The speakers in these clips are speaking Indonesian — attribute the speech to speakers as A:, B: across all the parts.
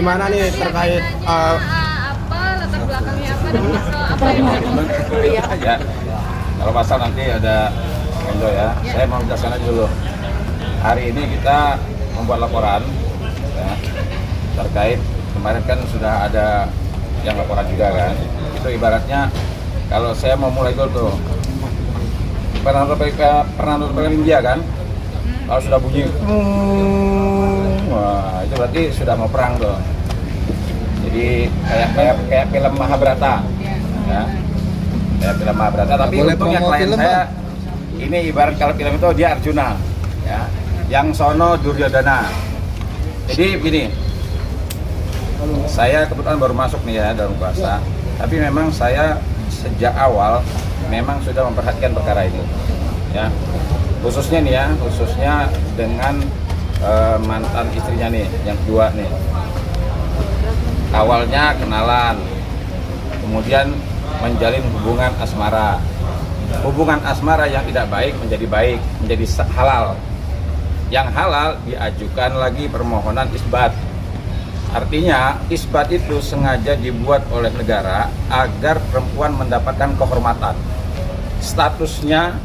A: gimana nih terkait
B: apa latar belakangnya apa dan pasal apa yang
C: Ya, kalau pasal nanti ada Endo ya. Saya mau jelaskan aja dulu. Hari ini kita membuat laporan ya, terkait kemarin kan sudah ada yang laporan juga kan. Itu ibaratnya kalau saya mau mulai dulu tuh pernah nonton India kan? Kalau sudah bunyi, wah itu berarti sudah mau perang tuh. Jadi kayak film Mahabharata, ya. Kayak film Mahabharata. Tapi untungnya klien saya ini ibarat kalau film itu dia Arjuna, ya. Yang sono Duryodhana. Jadi begini, saya kebetulan baru masuk nih ya dalam puasa. Tapi memang saya sejak awal memang sudah memperhatikan perkara ini, ya. Khususnya nih ya, khususnya dengan mantan istrinya nih, yang kedua nih. Awalnya kenalan, kemudian menjalin hubungan asmara. Hubungan asmara yang tidak baik, menjadi halal. Yang halal diajukan lagi permohonan isbat. Artinya isbat itu sengaja dibuat oleh negara agar perempuan mendapatkan kehormatan. Statusnya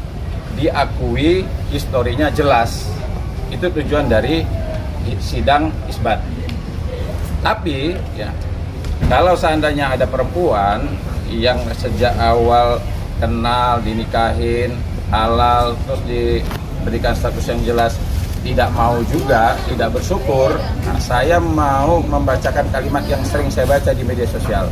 C: diakui, historinya jelas. Itu tujuan dari sidang isbat. Tapi ya, kalau seandainya ada perempuan yang sejak awal kenal, dinikahin, halal, terus diberikan status yang jelas, tidak mau juga, tidak bersyukur, nah, saya mau membacakan kalimat yang sering saya baca di media sosial.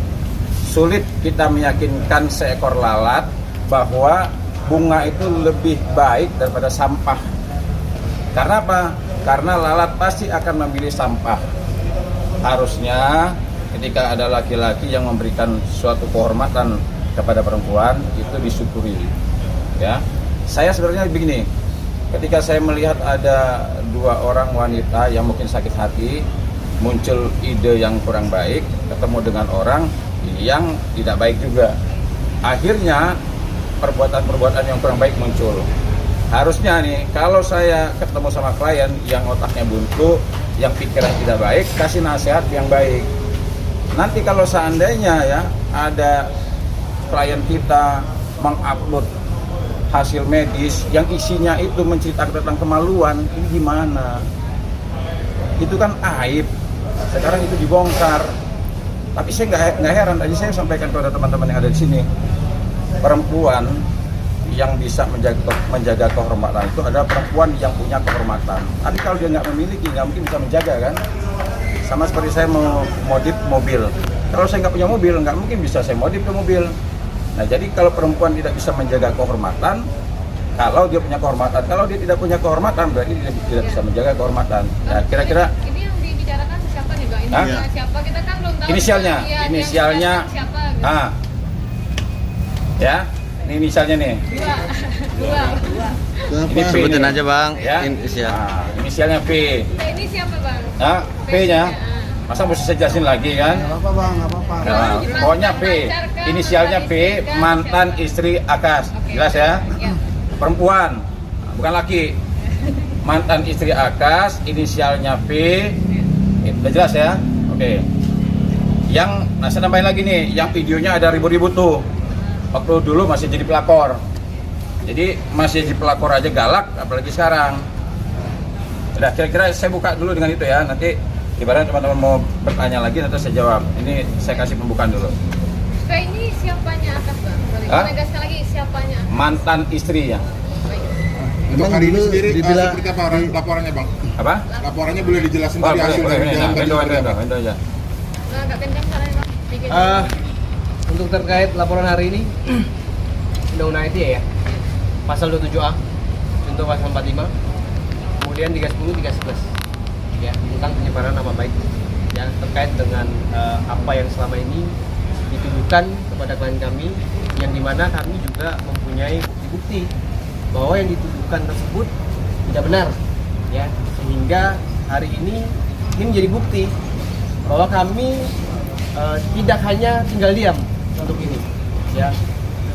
C: Sulit kita meyakinkan seekor lalat bahwa bunga itu lebih baik daripada sampah. Karena apa? Karena lalat pasti akan memilih sampah. Harusnya ketika ada laki-laki yang memberikan suatu kehormatan kepada perempuan, itu disyukuri. Ya, saya sebenarnya begini. Ketika saya melihat ada dua orang wanita yang mungkin sakit hati, muncul ide yang kurang baik, ketemu dengan orang yang tidak baik juga. Akhirnya perbuatan-perbuatan yang kurang baik muncul. Harusnya nih, kalau saya ketemu sama klien yang otaknya buntu, yang pikiran tidak baik, kasih nasihat yang baik. Nanti kalau seandainya ya ada klien kita mengupload hasil medis yang isinya itu menceritakan tentang kemaluan, ini gimana? Itu kan aib. Sekarang itu dibongkar. Tapi saya nggak heran, tadi saya sampaikan kepada teman-teman yang ada di sini, perempuan yang bisa menjaga kehormatan itu adalah perempuan yang punya kehormatan. Tapi kalau dia nggak memiliki, nggak mungkin bisa menjaga kan? Sama seperti saya mau modif mobil. Kalau saya nggak punya mobil, nggak mungkin bisa saya modif ke mobil. Nah, jadi kalau perempuan tidak bisa menjaga kehormatan, kalau dia punya kehormatan, kalau dia tidak punya kehormatan, berarti dia tidak bisa menjaga kehormatan. Nah, kira-kira
B: ini yang dibicarakan siapa nih Bang? Ini siapa? Kita kan belum tahu.
C: Inisialnya.
B: Siapa?
C: Ah, ya. Ini inisialnya nih.
B: Dua.
C: Ini P
D: sebutin
C: nih.
D: aja Bang,
C: Ya.
D: inisial.
C: Nah, inisialnya P.
B: Ini siapa Bang?
C: Nah, P-nya. Masa mesti saya jelasin lagi kan?
A: Nggak apa bang, nggak apa-apa.
C: Nah, pokoknya P. Inisialnya P, mantan istri Akas. Jelas ya? Perempuan, bukan laki. Mantan istri Akas, inisialnya P. Udah jelas ya? Oke. Yang, nah saya tambahin lagi nih, yang videonya ada ribu-ribu tuh. Waktu dulu masih jadi pelakor. Jadi masih jadi pelakor aja galak, apalagi sekarang. Udah, kira-kira saya buka dulu dengan itu ya. Nanti ibaratnya teman-teman mau bertanya lagi, nanti saya jawab. Ini saya kasih pembukaan dulu.
B: Ini siapanya Akas Bang? Menegaskan lagi siapanya?
C: Mantan istri ya.
E: Untuk hari ini sendiri
D: dibilang-
E: seperti apa laporannya bang?
C: Apa?
E: Laporannya boleh dijelasin
C: Oh,
E: tadi hasil dari dalam tadi seperti apa?
C: Endo aja.
B: Agak kencang caranya Bang. Dikit.
A: Untuk terkait laporan hari ini, Undang-Undang ITE ya, pasal 27A, contoh pasal 45, kemudian 310, 311, ya, tentang penyebaran nama baik, yang terkait dengan apa yang selama ini dituduhkan kepada klien kami, yang dimana kami juga mempunyai bukti-bukti bahwa yang dituduhkan tersebut tidak benar, ya, sehingga hari ini menjadi bukti bahwa kami tidak hanya tinggal diam untuk ini, ya.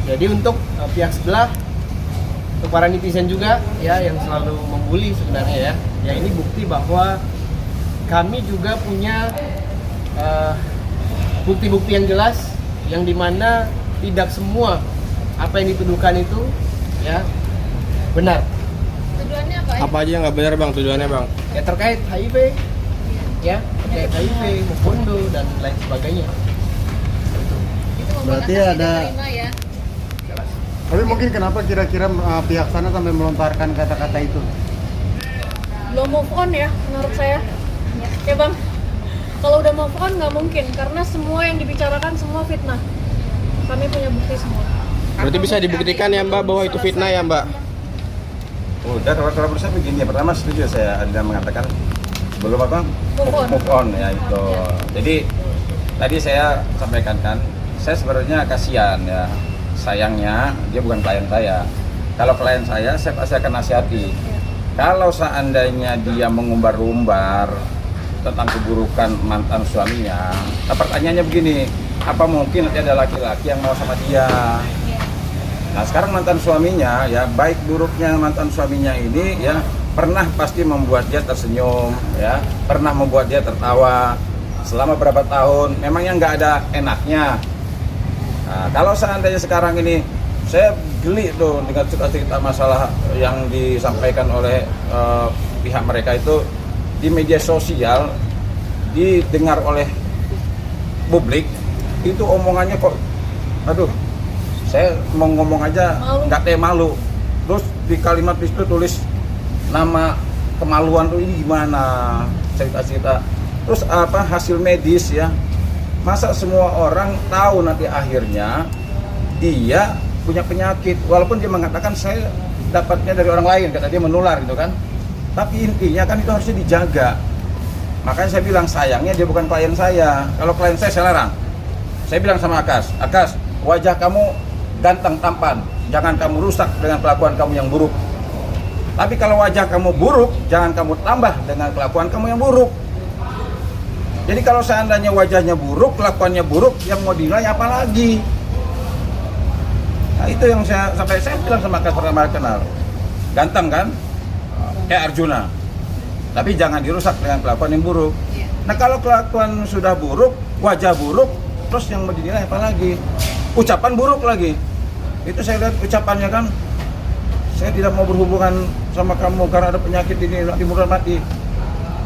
A: Jadi untuk pihak sebelah, untuk para netizen juga, ya, yang selalu membuli sebenarnya, ya ini bukti bahwa kami juga punya bukti-bukti yang jelas, yang dimana tidak semua apa yang dituduhkan itu ya benar.
B: Tujuannya apa?
D: Apa aja yang nggak benar bang tujuannya bang?
A: Ya terkait HIV, ya terkait HIV, Mukondo dan lain sebagainya.
B: Itu membuat
F: Berarti
B: Akas
F: ada-
B: tidak terima ya.
A: Jelas.
F: Tapi mungkin kenapa kira-kira pihak sana sampai melontarkan kata-kata itu?
G: Belum move on ya menurut saya. Ya bang, kalau udah move on nggak mungkin karena semua yang dibicarakan semua fitnah. Kami punya bukti semua.
D: Berarti bisa dibuktikan ya mbak bahwa itu fitnah ya mbak?
C: Udah, kalau saya begini, pertama setuju saya Anda mengatakan sebelum apa?
G: Move on.
C: Ya itu. Jadi tadi saya sampaikan kan, saya sebenarnya kasihan ya. Sayangnya dia bukan klien saya. Kalau klien saya pasti akan nasihati. Kalau seandainya dia mengumbar-umbar tentang keburukan mantan suaminya, nah pertanyaannya begini, apa mungkin nanti ada laki-laki yang mau sama dia? Nah sekarang mantan suaminya ya, baik buruknya mantan suaminya ini ya pernah pasti membuat dia tersenyum ya, pernah membuat dia tertawa selama berapa tahun, memangnya nggak ada enaknya. Nah kalau seandainya sekarang ini saya geli tuh dengan cerita-cerita masalah yang disampaikan oleh pihak mereka itu di media sosial, didengar oleh publik, itu omongannya kok, aduh, saya mau ngomong aja nggak teh malu. Terus di kalimat itu tulis nama kemaluan tuh ini gimana, cerita-cerita. Terus apa hasil medis ya, masa semua orang tahu nanti akhirnya dia punya penyakit, walaupun dia mengatakan saya dapatnya dari orang lain, kata dia menular gitu kan. Tapi intinya kan itu harusnya dijaga. Makanya saya bilang sayangnya dia bukan klien saya. Kalau klien saya larang. Saya bilang sama Akas, wajah kamu ganteng tampan, jangan kamu rusak dengan kelakuan kamu yang buruk. Tapi kalau wajah kamu buruk, jangan kamu tambah dengan kelakuan kamu yang buruk. Jadi kalau seandainya wajahnya buruk, kelakuannya buruk, yang mau dinilai apa lagi? Nah itu yang saya bilang sama Akas pertama kenal. Ganteng kan? Kayak Arjuna. Tapi jangan dirusak dengan kelakuan yang buruk. Nah kalau kelakuan sudah buruk, wajah buruk, terus yang mau dinilai apa lagi? Ucapan buruk lagi. Itu saya lihat ucapannya kan, saya tidak mau berhubungan sama kamu karena ada penyakit ini, nanti murah mati.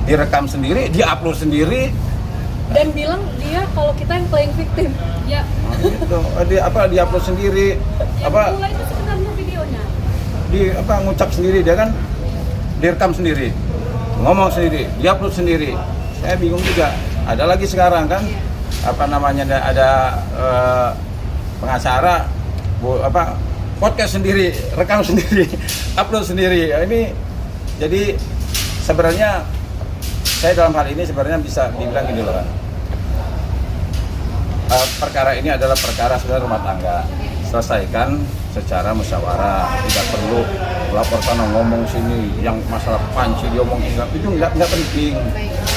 C: Direkam sendiri, diupload sendiri.
G: Dan bilang dia kalau kita yang playing victim.
B: Ya.
C: Nah, gitu. Diupload sendiri,
B: Mulai itu sebenarnya videonya.
C: ngucap sendiri dia kan, direkam sendiri, ngomong sendiri, diupload sendiri. Saya bingung juga. Ada lagi sekarang kan, ada pengacara, podcast sendiri, rekam sendiri, upload sendiri. Ini jadi sebenarnya saya dalam hal ini sebenarnya bisa dibilang gini loh kan. Perkara ini adalah perkara sebenarnya rumah tangga, selesaikan secara musyawarah, tidak perlu laporkan ngomong sini yang masalah panci diomong itu nggak penting.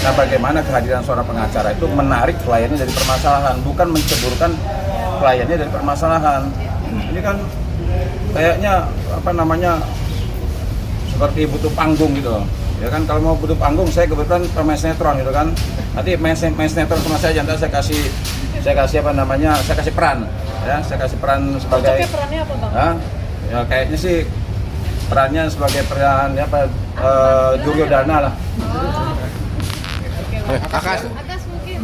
C: Nah bagaimana kehadiran seorang pengacara itu menarik kliennya dari permasalahan, bukan menceburkan kliennya dari permasalahan. Ini kan kayaknya seperti butuh panggung gitu loh. Ya kan kalau mau butuh panggung, saya kebetulan pemain sinetron gitu kan. Nanti main sinetron sama saya, jangan saya kasih peran. Ya, saya kasih peran sebagai.
G: Cocoknya perannya apa bang?
C: Ya kayaknya sih perannya sebagai peran Duryodhana lah.
D: Akas.
B: Akas mungkin.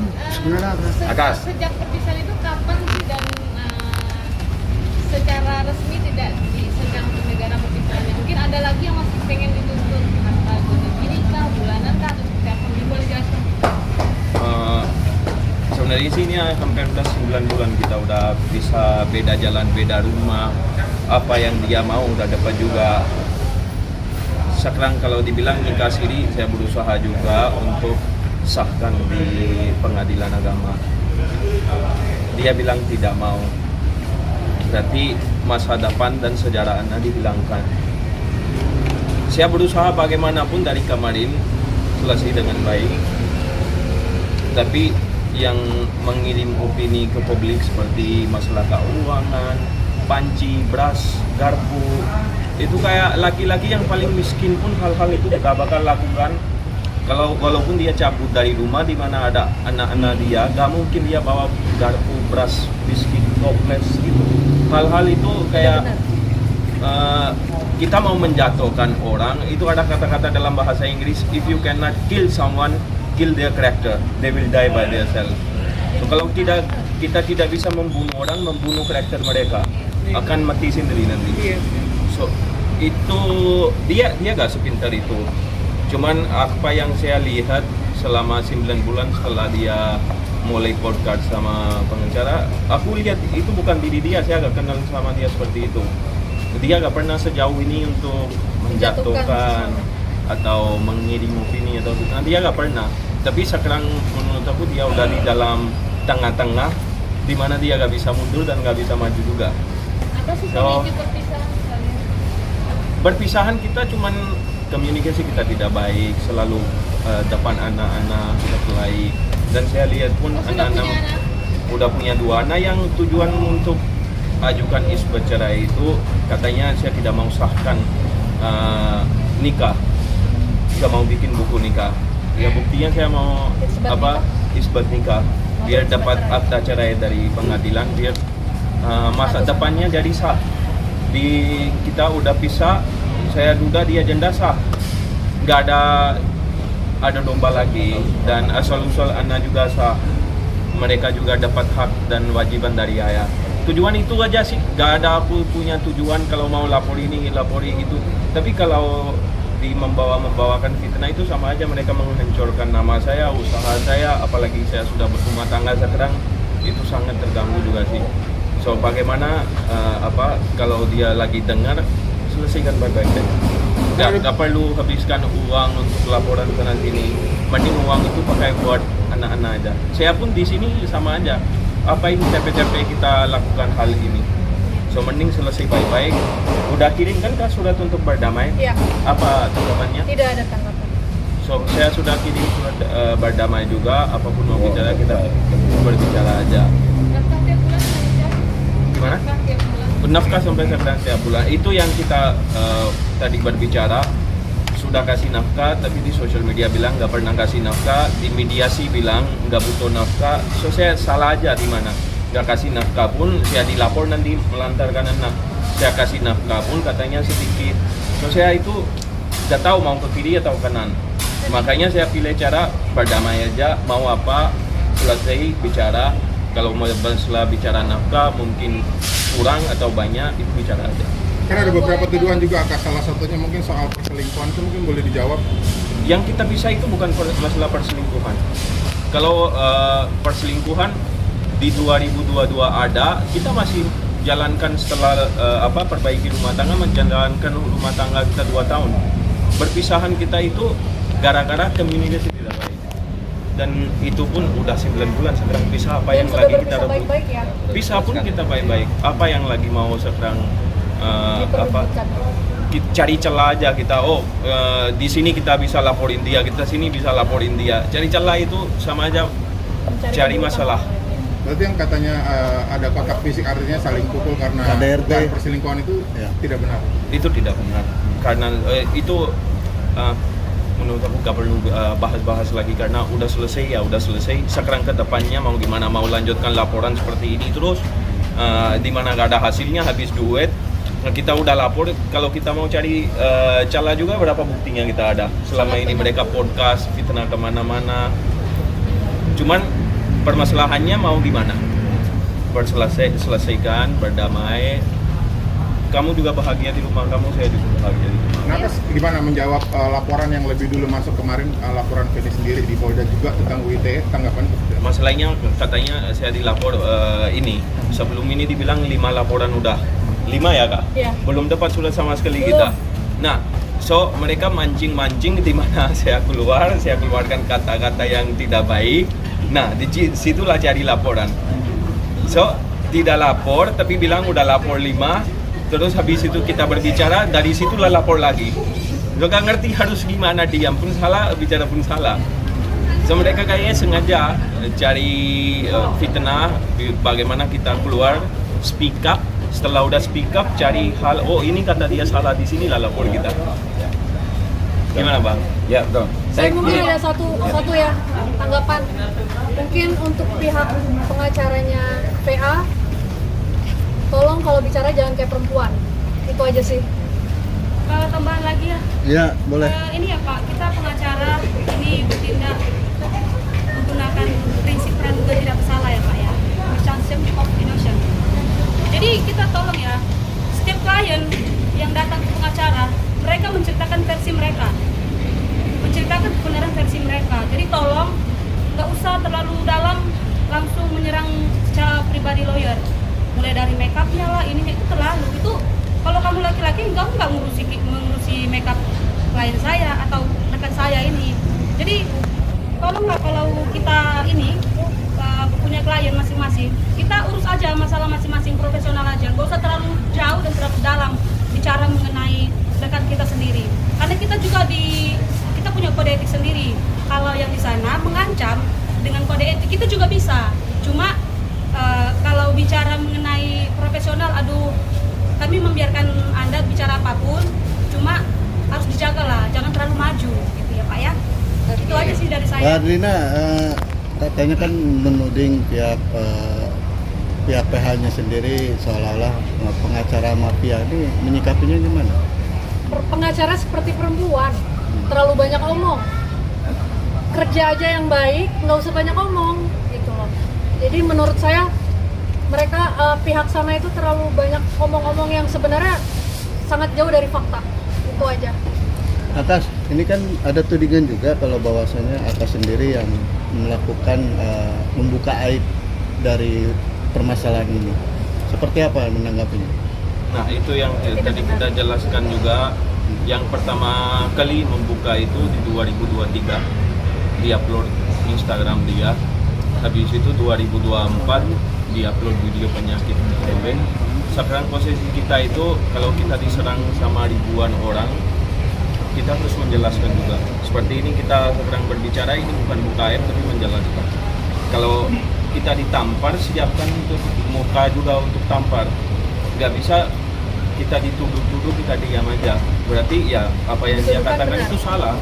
F: Gimana, Akas?
C: Akas.
B: Sejak perpisahan itu kapan sih dan secara resmi tidak disedang di negara perpisahannya? Mungkin ada lagi yang masih pengen dituntut atau begini kah, bulanan kah, atau seperti apa? Mungkin boleh jelaskan?
D: Sebenarnya sih ini hampir udah 9 bulan kita udah bisa beda jalan, beda rumah. Apa yang dia mau udah dapat juga. Sekarang kalau dibilang nikah siri, saya berusaha juga untuk sahkan di pengadilan agama. Dia bilang tidak mau. Berarti masa depan dan sejarah Anda dihilangkan. Saya berusaha bagaimanapun dari kemarin selesai dengan baik. Tapi yang mengirim opini ke publik seperti masalah keuangan, panci, beras, garpu, itu kayak laki-laki yang paling miskin pun hal-hal itu gak bakal lakukan. Kalau walaupun dia cabut dari rumah di mana ada anak-anak dia, gak mungkin dia bawa garpu, beras, biskuit, toples gitu. Hal-hal itu kayak kita mau menjatuhkan orang. Itu ada kata-kata dalam bahasa Inggris, if you cannot kill someone, kill their character, they will die by themselves. So, kalau kita tidak bisa membunuh orang, membunuh karakter mereka, akan mati sendiri nanti. So itu dia gak sepintar itu. Cuman apa yang saya lihat selama 9 bulan setelah dia mulai podcast sama pengacara, aku lihat itu bukan diri dia. Saya gak kenal sama dia seperti itu. Dia gak pernah sejauh ini untuk menjatuhkan atau mengirim opini atau dia gak pernah. Tapi sekarang menurut aku dia udah di dalam tengah-tengah di mana dia gak bisa mundur dan gak bisa maju juga.
B: Apa sih
D: So,
B: pemicu perpisahan kalian?
D: Berpisahan kita cuman komunikasi kita tidak baik, selalu depan anak-anak kita kelahi. Dan saya lihat pun anak-anak udah punya 2 anak yang tujuan untuk ajukan isbat cerai itu katanya saya tidak mau sahkan nikah, tidak mau bikin buku nikah. Ya buktinya saya mau isbat nikah biar dapat akta cerai dari pengadilan, biar masa depannya jadi sah. Kita udah pisah, saya duga dia janda sah, nggak ada domba lagi, dan asal-usul anak juga sah. Mereka juga dapat hak dan wajiban dari ayah. Tujuan itu aja sih, nggak ada aku punya tujuan kalau mau lapor ini, lapor itu. Tapi kalau membawakan fitnah itu sama aja mereka menghancurkan nama saya, usaha saya, apalagi saya sudah berumah tangga sekarang, itu sangat terganggu juga sih. So bagaimana kalau dia lagi dengar, selesaikan baik-baik deh. Gak perlu habiskan uang untuk laporan sana sini. Mending uang itu pakai buat anak-anak aja. Saya pun di sini sama aja. Apa ini capek-capek kita lakukan hal ini? So mending selesai baik-baik. Udah kirim kan surat untuk berdamai?
G: Iya.
D: Apa tanggapannya?
G: Tidak ada tanggapan.
D: So saya sudah kirim surat berdamai juga. Apapun mau bicara kita berbicara aja.
B: Nafkah tiap bulan lancar?
D: Gimana?
B: Nafkah tiap bulan?
D: Nafkah sampai sekarang tiap bulan. Itu yang kita tadi berbicara. Sudah kasih nafkah, tapi di sosial media bilang nggak pernah kasih nafkah. Di mediasi bilang nggak butuh nafkah. So saya salah aja di mana? Nggak kasih nafkah pun saya dilapor nanti melantarkan anak. Saya kasih nafkah pun katanya sedikit. So saya itu nggak tahu mau ke kiri atau kanan. Makanya saya pilih cara berdamai aja. Mau apa selesai bicara. Kalau mau setelah bicara nafkah mungkin kurang atau banyak, itu bicara aja.
E: Karena ada beberapa tuduhan juga, Kak. Salah satunya mungkin soal perselingkuhan, itu mungkin boleh dijawab.
D: Yang kita bisa itu bukan masalah perselingkuhan. Kalau perselingkuhan di 2022 ada, kita masih jalankan setelah perbaiki rumah tangga, menjalankan rumah tangga kita 2 tahun. Berpisahan kita itu gara-gara komunikasi tidak baik. Dan itu pun udah 9 bulan sekarang pisah, apa yang lagi kita rebut?
G: Baik-baik ya.
D: Pisah pun kita baik-baik. Apa yang lagi mau sekarang cari celah aja kita. Di sini kita bisa laporin dia, kita sini bisa laporin dia. Cari celah itu sama aja cari masalah.
E: Berarti yang katanya ada kontak fisik artinya saling pukul karena
F: KDRT.
E: dugaan perselingkuhan itu tidak benar.
D: Itu tidak benar. Karena itu menurut aku gak perlu bahas-bahas lagi karena udah selesai ya udah selesai. Sekarang ke depannya mau gimana, mau lanjutkan laporan seperti ini terus di mana gak ada hasilnya, habis duit. Kita udah lapor, kalau kita mau cari celah juga berapa buktinya kita ada selama ini mereka podcast fitnah kemana-mana. Cuman permasalahannya mau gimana, selesaikan, berdamai. Kamu juga bahagia di rumah kamu, saya juga bahagia di rumah.
E: Kenapa gimana menjawab laporan yang lebih dulu masuk kemarin, laporan Feni sendiri di Polda juga tentang UITE, tanggapan itu?
D: Masalahnya katanya saya dilapor ini, sebelum ini dibilang 5 laporan udah. 5 ya Kak?
G: Iya.
D: Belum dapat surat sama sekali
G: Belum.
D: kita. Nah, so mereka mancing-mancing di mana saya keluarkan kata-kata yang tidak baik. Nah, di situlah cari laporan. So, tidak lapor tapi bilang udah lapor 5. Terus habis itu kita berbicara, dari situlah lapor lagi. So, gak ngerti harus gimana, diam pun salah, bicara pun salah. So, mereka kayaknya sengaja cari fitnah, bagaimana kita keluar, speak up. Setelah udah speak up, cari hal, ini kata dia salah di sini lah lapor kita. Gimana Bang?
C: Ya betul.
G: Saya mungkin ada satu ya tanggapan. Mungkin untuk pihak pengacaranya PA, tolong kalau bicara jangan kayak perempuan. Itu aja sih.
B: Kalau tambahan lagi ya,
F: Ya, boleh.
B: ini ya Pak, kita pengacara ini bertindak menggunakan prinsip praduga tidak bersalah ya Pak ya, presumption of innocence. Jadi kita tolong ya, setiap klien yang datang ke pengacara, mereka menceritakan versi mereka, menceritakan kebenaran versi mereka. Jadi tolong nggak usah terlalu dalam langsung menyerang secara pribadi lawyer, mulai dari make upnya lah, ininya itu terlalu itu. Kalau kamu laki-laki nggak mengurusi makeup klien saya atau rekan saya ini. Jadi tolonglah kalau kita ini punya klien masing-masing, kita urus aja masalah masing-masing, profesional aja. Nggak usah terlalu jauh dan terlalu dalam bicara mengenai rekan kita sendiri. Karena kita juga kita punya kode etik sendiri. Kalau yang di sana mengancam dengan kode etik kita juga bisa. Cuma kalau bicara mengenai profesional, aduh, kami membiarkan Anda bicara apapun, cuma harus dijaga lah, jangan terlalu maju gitu ya Pak ya. Itu aja sih dari
F: Mbak
B: saya.
F: Adrina, katanya kan menuding pihak PH-nya sendiri seolah-olah pengacara mafia, ini menyikapinya gimana?
G: Pengacara seperti perempuan, terlalu banyak omong. Kerja aja yang baik, nggak usah banyak omong gitu loh. Jadi menurut saya mereka pihak sana itu terlalu banyak omong-omong yang sebenarnya sangat jauh dari fakta. Itu aja.
F: Akas, ini kan ada tudingan juga kalau bahwasannya Akas sendiri yang melakukan membuka aib dari permasalahan ini. Seperti apa menanggapinya?
D: Nah itu yang tadi kita jelaskan juga. Yang pertama kali membuka itu di 2023 di upload Instagram dia. Habis itu 2024 di upload video penyakit hewan. Sekarang posisi kita itu kalau kita diserang sama ribuan orang, kita harus menjelaskan juga. Seperti ini kita sekarang berbicara, ini bukan buka air tapi menjelaskan. Kalau kita ditampar, siapkan untuk muka juga untuk tampar. Nggak bisa kita dituduh-tuduh, kita diam aja. Berarti ya apa yang dia katakan itu salah.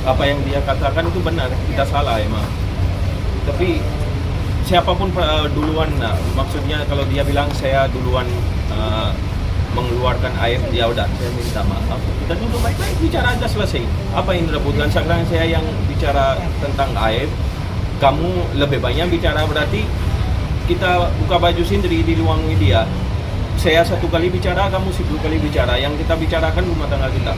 D: Apa yang dia katakan itu benar, kita salah emang. Tapi siapapun duluan, nah, maksudnya kalau dia bilang saya duluan mengeluarkan air, ya udah saya minta maaf. Kita duduk baik-baik, bicara aja selesai. Apa yang direbutkan? Sekarang saya yang bicara tentang air, kamu lebih banyak bicara, berarti kita buka baju sendiri di ruang media. Saya 1 kali bicara, kamu 10 kali bicara. Yang kita bicarakan rumah tangga kita.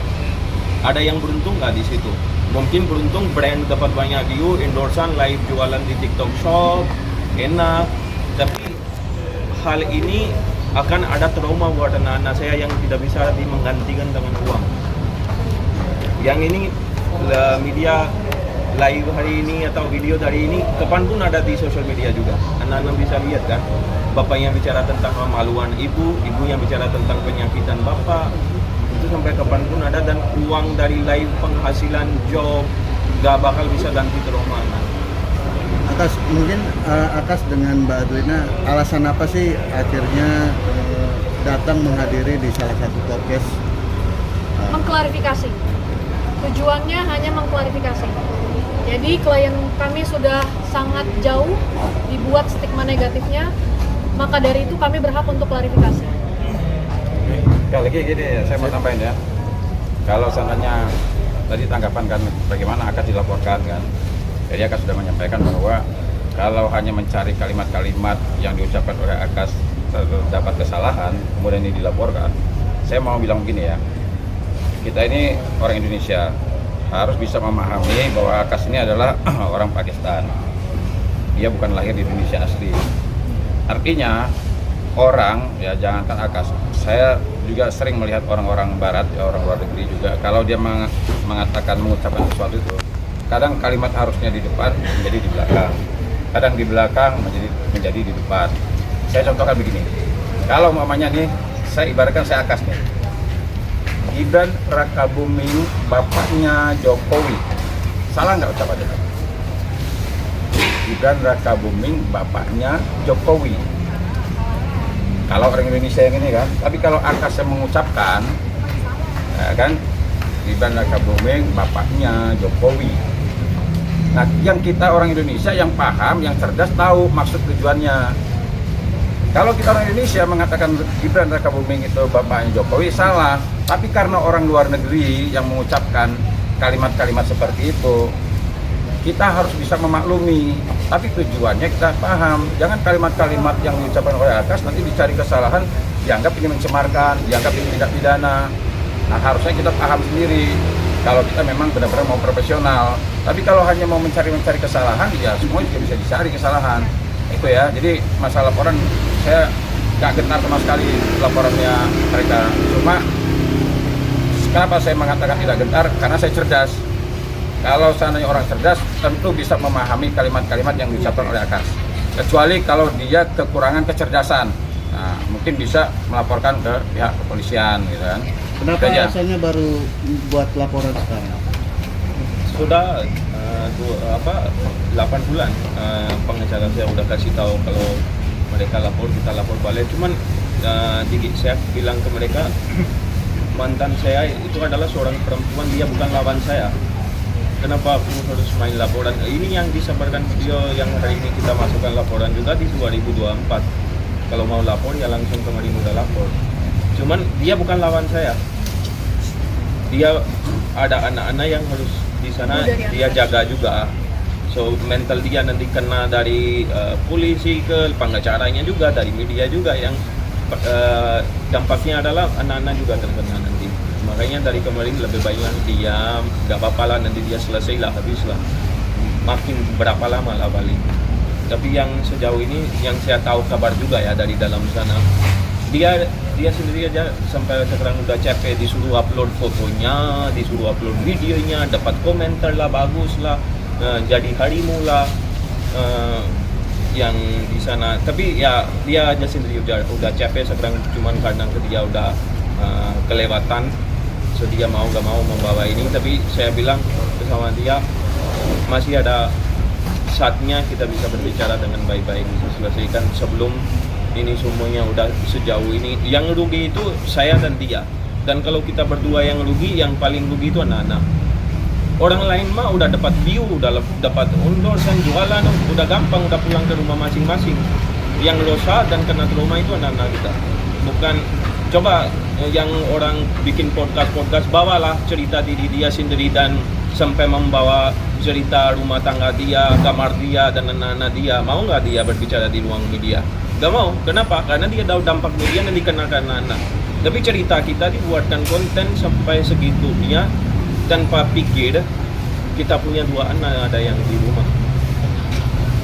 D: Ada yang beruntung nggak di situ? Mungkin beruntung brand dapat banyak view, endorsean, live jualan di TikTok Shop, enak. Tapi hal ini akan ada trauma buat anak-anak saya yang tidak bisa menggantikan dengan uang. Yang ini media live hari ini atau video dari ini kapanpun ada di sosial media juga. Anak-anak bisa lihat kan, bapak yang bicara tentang kemaluan ibu, ibu yang bicara tentang penyakitan bapak, itu sampai kapanpun ada. Dan uang dari live penghasilan job gak bakal bisa ganti trauma anak.
F: Akas, mungkin Akas dengan Mbak Adrina, alasan apa sih akhirnya datang menghadiri di salah satu podcast?
G: Mengklarifikasi. Tujuannya hanya mengklarifikasi. Jadi klien kami sudah sangat jauh dibuat stigma negatifnya, maka dari itu kami berhak untuk klarifikasi.
C: Ya lagi gini, saya mau tambahin ya. Kalau seandainya tadi tanggapan kan bagaimana Akas dilaporkan kan. Jadi Akas sudah menyampaikan bahwa kalau hanya mencari kalimat-kalimat yang diucapkan oleh Akas terdapat kesalahan, kemudian ini dilaporkan. Saya mau bilang begini ya, kita ini orang Indonesia harus bisa memahami bahwa Akas ini adalah orang Pakistan. Dia bukan lahir di Indonesia asli. Artinya orang, ya jangankan Akas, saya juga sering melihat orang-orang Barat, ya, orang luar negeri juga, kalau dia mengucapkan sesuatu itu, kadang kalimat harusnya di depan menjadi di belakang, kadang di belakang menjadi di depan. Saya contohkan begini, kalau umpamanya nih, saya ibaratkan saya Akas nih, Gibran Rakabuming bapaknya Jokowi, salah nggak ucapannya? Gibran Rakabuming bapaknya Jokowi. Kalau orang Indonesia yang ini kan, tapi kalau Akas yang mengucapkan, ya kan, Gibran Rakabuming bapaknya Jokowi. Nah, yang kita orang Indonesia yang paham, yang cerdas tahu maksud tujuannya. Kalau kita orang Indonesia mengatakan Gibran Rakabuming itu bapaknya Jokowi, salah. Tapi karena orang luar negeri yang mengucapkan kalimat-kalimat seperti itu, kita harus bisa memaklumi. Tapi tujuannya kita paham. Jangan kalimat-kalimat yang diucapkan oleh Akas nanti dicari kesalahan, dianggap ini mencemarkan, dianggap ini tidak pidana. Nah, harusnya kita paham sendiri kalau kita memang benar-benar mau profesional. Tapi kalau hanya mau mencari kesalahan, ya semua juga bisa dicari kesalahan. Itu ya. Jadi masalah laporan, saya nggak gentar sama sekali laporannya mereka. Cuma kenapa saya mengatakan tidak gentar? Karena saya cerdas. Kalau seandainya orang cerdas, tentu bisa memahami kalimat-kalimat yang diucapkan oleh Akas. Kecuali kalau dia kekurangan kecerdasan, nah, mungkin bisa melaporkan ke pihak kepolisian, gitu kan.
F: Kenapa alasannya baru buat laporan sekarang?
D: Sudah 8 bulan pengacara saya udah kasih tahu kalau mereka lapor, kita lapor balik. Cuman saya bilang ke mereka, mantan saya itu adalah seorang perempuan, dia bukan lawan saya. Kenapa aku harus main laporan? Ini yang disampaikan video yang hari ini kita masukkan laporan juga di 2024. Kalau mau lapor ya langsung kemarin udah lapor. Cuman dia bukan lawan saya. Dia ada anak-anak yang harus di sana dia jaga juga. So mental dia nanti kena dari polisi ke pengacaranya juga, dari media juga yang dampaknya adalah anak-anak juga terkena nanti. Makanya dari kemarin lebih baiklah diam, gak apa-apa lah, nanti dia selesai lah, habis lah. Makin berapa lama lah balik. Tapi yang sejauh ini yang saya tahu kabar juga ya dari dalam sana, dia sendiri aja sampai sekarang udah capek, disuruh upload fotonya, disuruh upload videonya, dapat komentar lah, bagus lah, jadi harimau lah yang di sana. Tapi ya dia aja sendiri udah capek sekarang, cuman karena dia udah kelewatan. So dia mau gak mau membawa ini, tapi saya bilang bersama dia masih ada saatnya kita bisa berbicara dengan baik-baik, bisa selesaikan sebelum ini semuanya udah sejauh ini. Yang rugi itu saya dan dia, dan kalau kita berdua yang rugi, yang paling rugi itu anak-anak. Orang lain mah udah dapat view, udah dapat endorse, jualan, udah gampang, udah pulang ke rumah masing-masing. Yang dosa dan kena trauma itu anak-anak kita. Bukan, coba yang orang bikin podcast, bawalah cerita diri dia sendiri dan sampai membawa cerita rumah tangga dia, kamar dia, dan anak-anak dia. Mau nggak dia berbicara di ruang media? Gak mau. Kenapa? Karena dia tahu dampak media yang dikenakan anak-anak. Tapi cerita kita dibuatkan konten sampai segitunya tanpa pikir kita punya 2 anak ada yang di rumah.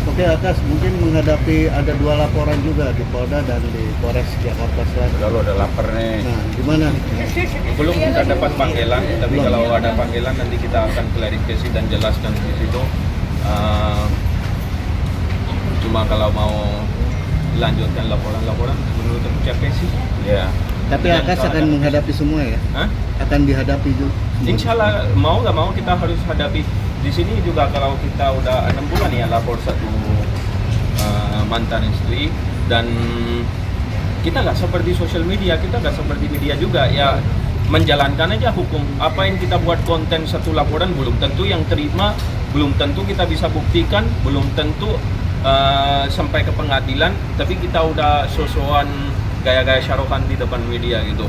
F: Oke Akas, mungkin menghadapi ada 2 laporan juga di Polda dan di Polres Jakarta Selatan.
C: Udah lo udah lapar nih.
F: Nah, gimana?
D: Belum kita dapat panggilan, tapi kalau ada panggilan nanti kita akan klarifikasi dan jelaskan di situ. Cuma kalau mau lanjutkan laporan menurut aku capek sih.
C: Ya.
F: Tapi Akas akan menghadapi semua ya?
D: Hah?
F: Akan dihadapi juga?
D: Insya Allah mau nggak mau kita harus hadapi. Di sini juga kalau kita udah 6 bulan ya lapor satu mantan istri, dan kita nggak seperti sosial media, kita nggak seperti media juga ya, menjalankan aja hukum. Apa yang kita buat konten satu laporan belum tentu yang terima, belum tentu kita bisa buktikan, belum tentu sampai ke pengadilan, tapi kita udah sosokan gaya-gaya syarokan di depan media gitu.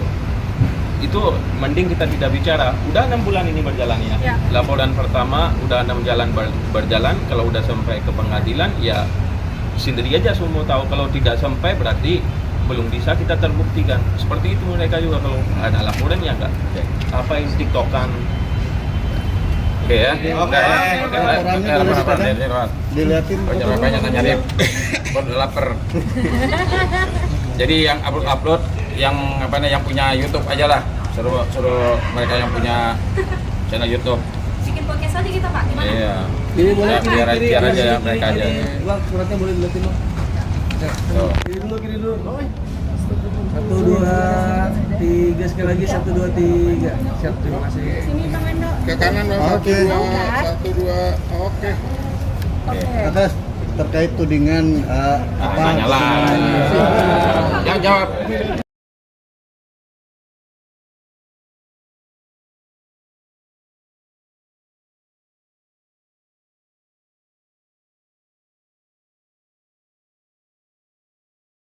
D: Itu mending kita tidak bicara. Udah 6 bulan ini berjalan ya. Laporan pertama udah 6 jalan berjalan. Kalau udah sampai ke pengadilan ya sendiri aja semua tahu. Kalau tidak sampai berarti belum bisa kita terbuktikan. Seperti itu mereka juga, kalau ada laporan ya enggak. Apa yang tiktokan.
C: Oke ya.
F: Laporannya dilihatin
C: banyak nanya nih. Gua udah lapar. Jadi yang upload yang yang punya YouTube aja lah, suruh mereka yang punya channel YouTube.
B: Bikin podcast aja kita Pak, gimana?
C: Iya.
A: Kiri boleh,
C: biar aja ya mereka aja.
A: Bang, suratnya boleh dilihatin Bang.
C: Tuh.
A: Kiri dulu. 1, 2, 3, sekali lagi 1, 2, 3. Siap, terima kasih.
B: Sini Bang Endo.
E: Ke kanan Bang.
F: Oke.
E: 1, 2, oke.
F: Akas, terkait tudingan
C: Tanya lah. Jangan jawab.